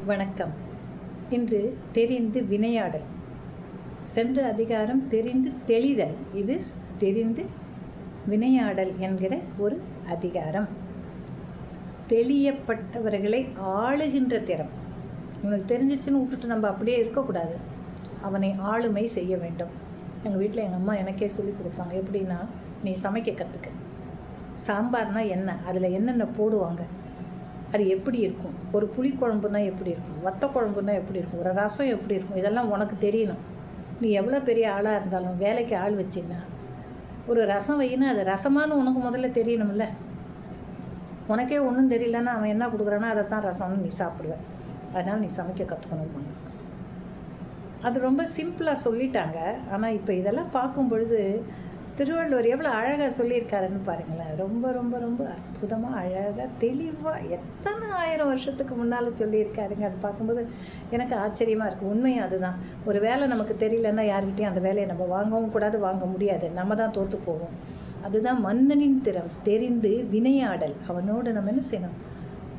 வணக்கம். இன்று தெரிந்து வினையாடல். சென்ற அதிகாரம் தெரிந்து தெளிதல். இது தெரிந்து வினையாடல் என்கிற ஒரு அதிகாரம். தெளியப்பட்டவர்களை ஆளுகின்ற திறம். இவனுக்கு தெரிஞ்சிச்சுன்னு விட்டுட்டு நம்ம அப்படியே இருக்கக்கூடாது. அவனை ஆளுமை செய்ய வேண்டும். எங்கள் வீட்டில் எங்கள் அம்மா எனக்கே சொல்லி கொடுப்பாங்க. எப்படின்னா, நீ சமைக்க கற்றுக்க. சாம்பார்னா என்ன, அதில் என்னென்ன போடுவாங்க, அது எப்படி இருக்கும், ஒரு புளிக்குழம்புனா எப்படி இருக்கும், வத்த குழம்புனா எப்படி இருக்கும், ஒரு ரசம் எப்படி இருக்கும், இதெல்லாம் உனக்கு தெரியணும். நீ எவ்வளோ பெரிய ஆளாக இருந்தாலும் வேலைக்கு ஆள் வச்சின்னா ஒரு ரசம் வையினா அது ரசமானு உனக்கு முதல்ல தெரியணும்ல. உனக்கே ஒன்றும் தெரியலன்னா அவன் என்ன கொடுக்குறான்னா அதை தான் ரசம்னு நீ சாப்பிடுவேன். அதனால் நீ சமைக்க கற்றுக்கணும்பாங்க. அது ரொம்ப சிம்பிளாக சொல்லிட்டாங்க. ஆனால் இப்போ இதெல்லாம் பார்க்கும் பொழுது திருவள்ளுவர் எவ்வளோ அழகாக சொல்லியிருக்காருன்னு பாருங்களேன். ரொம்ப ரொம்ப ரொம்ப அற்புதமாக, அழகாக, தெளிவாக, எத்தனை 1000 வருஷத்துக்கு முன்னால் சொல்லியிருக்காருங்க. அது பார்க்கும்போது எனக்கு ஆச்சரியமாக இருக்குது. உண்மையும் அதுதான். ஒரு வேலை நமக்கு தெரியலன்னா யார்கிட்டையும் அந்த வேலையை நம்ம வாங்கவும் கூடாது, வாங்க முடியாது. நம்ம தான் தோற்று போவோம். அதுதான் மன்னனின் திறம். தெரிந்து வினையாடல். அவனோடு நம்ம என்ன செய்யணும்?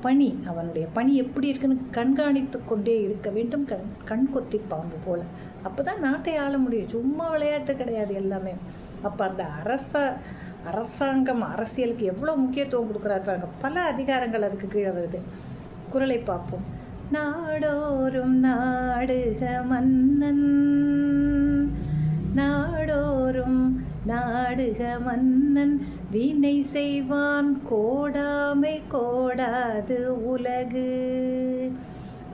பணி, அவனுடைய பணி எப்படி இருக்குன்னு கண்காணித்து கொண்டே இருக்க வேண்டும். கண் கொத்தி பாம்பு போல். அப்போ தான் நாட்டை ஆள முடியும். சும்மா விளையாட்டு கிடையாது எல்லாமே. அப்போ அந்த அரசாங்கம் அரசியலுக்கு எவ்வளோ முக்கியத்துவம் கொடுக்குறாரு. பல அதிகாரங்கள் அதுக்கு கீழே வருது. குறளை பார்ப்போம். நாடோறும் நாடுக மன்னன், நாடோறும் நாடுக மன்னன், வினை செய்வான் கோடாமை கோடாது உலகு,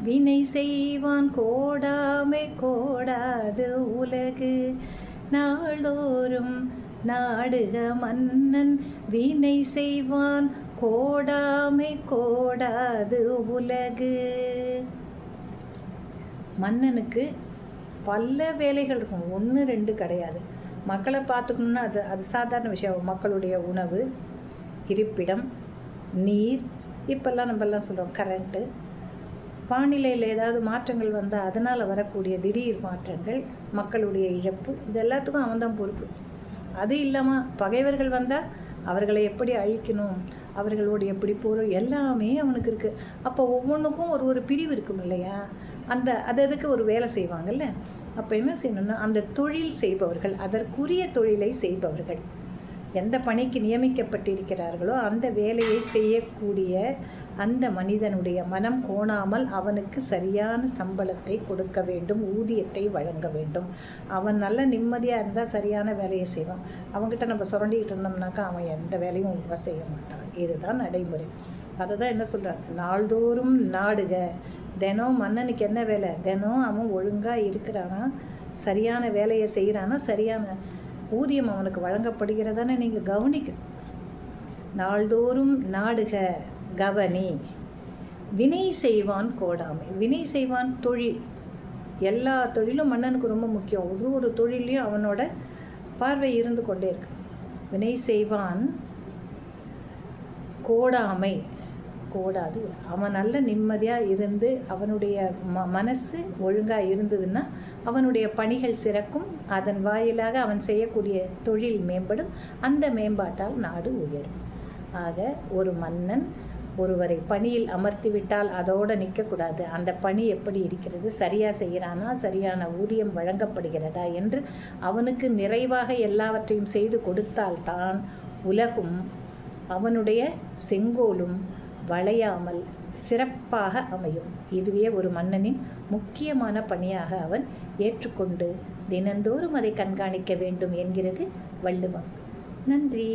வினை செய்வான் கோடாமை கோடாது உலகு, நாளோறும் நாடுக மன்னன், வினை செய்வான் கோடாமை கோடாது உலகு. மன்னனுக்கு பல வேலைகள் இருக்கும். 1 2 கிடையாது. மக்களை பார்த்துக்கணுன்னா அது சாதாரண விஷயம். மக்களுடைய உணவு, இருப்பிடம், நீர், இப்போல்லாம் நம்மெல்லாம் சொல்கிறோம் கரண்ட்டு, வானிலையில் ஏதாவது மாற்றங்கள் வந்தால் அதனால் வரக்கூடிய திடீர் மாற்றங்கள், மக்களுடைய இழப்பு, இது எல்லாத்துக்கும் அவன் தான் பொறுப்பு. அது இல்லாமல் பகைவர்கள் வந்தால் அவர்களை எப்படி அழிக்கணும், அவர்களோடு எப்படி போகிறோம், எல்லாமே அவனுக்கு இருக்குது. அப்போ ஒவ்வொன்றுக்கும் ஒரு பிரிவு இருக்கும் இல்லையா? அதுக்கு ஒரு வேலை செய்வாங்கல்ல. அப்போ என்ன செய்யணும்னா, அந்த தொழில் செய்பவர்கள், அதற்குரிய தொழிலை செய்பவர்கள், எந்த பணிக்கு நியமிக்கப்பட்டிருக்கிறார்களோ அந்த வேலையை செய்யக்கூடிய அந்த மனிதனுடைய மனம் கோணாமல் அவனுக்கு சரியான சம்பளத்தை கொடுக்க வேண்டும், ஊதியத்தை வழங்க வேண்டும். அவன் நல்ல நிம்மதியாக இருந்தால் சரியான வேலையை செய்வான். அவங்ககிட்ட நம்ம சுரண்டிக்கிட்டு இருந்தோம்னாக்கா அவன் எந்த வேலையும் ஒழுங்காக செய்ய மாட்டான். இதுதான் நடைமுறை. அதை தான் என்ன சொல்கிறான்? நாள்தோறும் நாடுக. தினம் மன்னனுக்கு என்ன வேலை? தினம் அவன் ஒழுங்காக இருக்கிறானா, சரியான வேலையை செய்கிறானா, சரியான ஊதியம் அவனுக்கு வழங்கப்படுகிறதானே நீங்கள் கவனிக்கணும். நாள்தோறும் நாடுக, கவனி. வினை செய்வான் கோடாமை. வினை செய்வான் தொழில். எல்லா தொழிலும் மன்னனுக்கு ரொம்ப முக்கியம். ஒரு தொழிலையும் அவனோட பார்வை இருந்து கொண்டே இருக்கு. வினை செய்வான் கோடாமை கோடாது. அவன் நல்ல நிம்மதியாக இருந்து அவனுடைய மனசு ஒழுங்காக இருந்ததுன்னா அவனுடைய பணிகள் சிறக்கும். அதன் வாயிலாக அவன் செய்யக்கூடிய தொழில் மேம்படும். அந்த மேம்பாட்டால் நாடு உயரும். ஆக ஒரு மன்னன் ஒருவரை பணியில் அமர்த்திவிட்டால் அதோடு நிற்கக்கூடாது. அந்த பணி எப்படி இருக்கிறது, சரியாக செய்கிறானா, சரியான ஊதியம் வழங்கப்படுகிறதா என்று அவனுக்கு நிறைவாக எல்லாவற்றையும் செய்து கொடுத்தால்தான் உலகும் அவனுடைய செங்கோலும் வளையாமல் சிறப்பாக அமையும். இதுவே ஒரு மன்னனின் முக்கியமான பணியாக அவன் ஏற்றுக்கொண்டு தினந்தோறும் அதை கண்காணிக்க வேண்டும் என்கிறது வள்ளுவம். நன்றி.